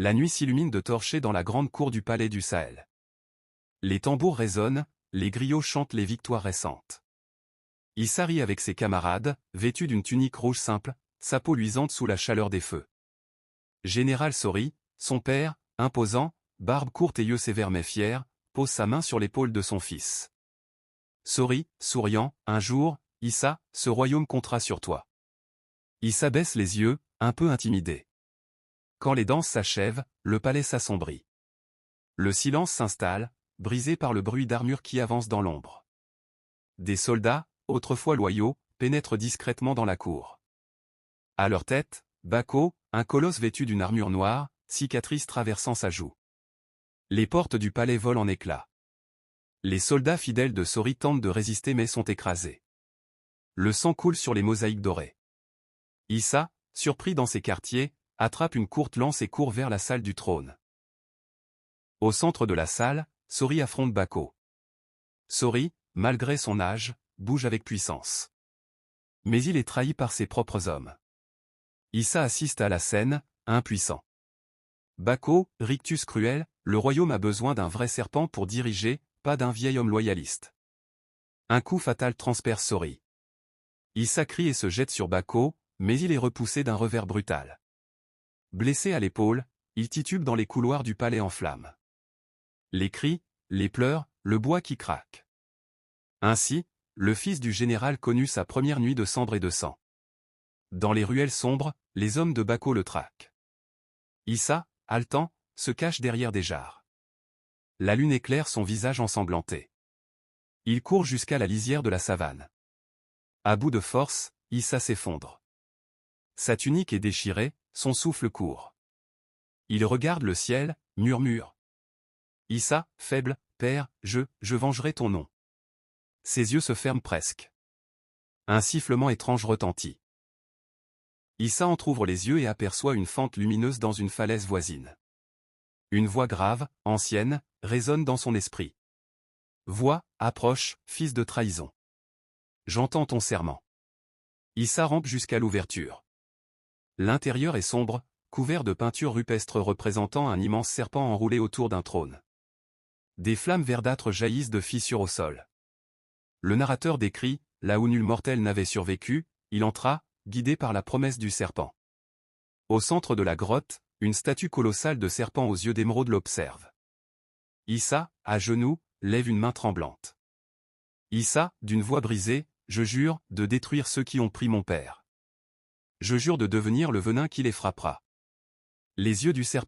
La nuit s'illumine de torchers dans la grande cour du palais du Sahel. Les tambours résonnent, les griots chantent les victoires récentes. Issa rit avec ses camarades, vêtu d'une tunique rouge simple, sa peau luisante sous la chaleur des feux. Général Sori, son père, imposant, barbe courte et yeux sévères mais fiers, pose sa main sur l'épaule de son fils. Sori, souriant, un jour, Issa, ce royaume comptera sur toi. Issa baisse les yeux, un peu intimidé. Quand les danses s'achèvent, le palais s'assombrit. Le silence s'installe, brisé par le bruit d'armures qui avancent dans l'ombre. Des soldats, autrefois loyaux, pénètrent discrètement dans la cour. À leur tête, Bako, un colosse vêtu d'une armure noire, cicatrice traversant sa joue. Les portes du palais volent en éclats. Les soldats fidèles de Sori tentent de résister mais sont écrasés. Le sang coule sur les mosaïques dorées. Issa, surpris dans ses quartiers, attrape une courte lance et court vers la salle du trône. Au centre de la salle, Sori affronte Bako. Sori, malgré son âge, bouge avec puissance. Mais il est trahi par ses propres hommes. Issa assiste à la scène, impuissant. Bako, rictus cruel, le royaume a besoin d'un vrai serpent pour diriger, pas d'un vieil homme loyaliste. Un coup fatal transperce Sori. Issa crie et se jette sur Bako, mais il est repoussé d'un revers brutal. Blessé à l'épaule, il titube dans les couloirs du palais en flammes. Les cris, les pleurs, le bois qui craque. Ainsi, le fils du général connut sa première nuit de cendres et de sang. Dans les ruelles sombres, les hommes de Bako le traquent. Issa, haletant, se cache derrière des jarres. La lune éclaire son visage ensanglanté. Il court jusqu'à la lisière de la savane. À bout de force, Issa s'effondre. Sa tunique est déchirée, son souffle court. Il regarde le ciel, murmure. Issa, faible, père, je vengerai ton nom. Ses yeux se ferment presque. Un sifflement étrange retentit. Issa entr'ouvre les yeux et aperçoit une fente lumineuse dans une falaise voisine. Une voix grave, ancienne, résonne dans son esprit. Voix, approche, fils de trahison. J'entends ton serment. Issa rampe jusqu'à l'ouverture. L'intérieur est sombre, couvert de peintures rupestres représentant un immense serpent enroulé autour d'un trône. Des flammes verdâtres jaillissent de fissures au sol. Le narrateur décrit, là où nul mortel n'avait survécu, il entra, guidé par la promesse du serpent. Au centre de la grotte, une statue colossale de serpent aux yeux d'émeraude l'observe. Issa, à genoux, lève une main tremblante. Issa, d'une voix brisée, je jure de détruire ceux qui ont pris mon père. Je jure de devenir le venin qui les frappera. Les yeux du serpent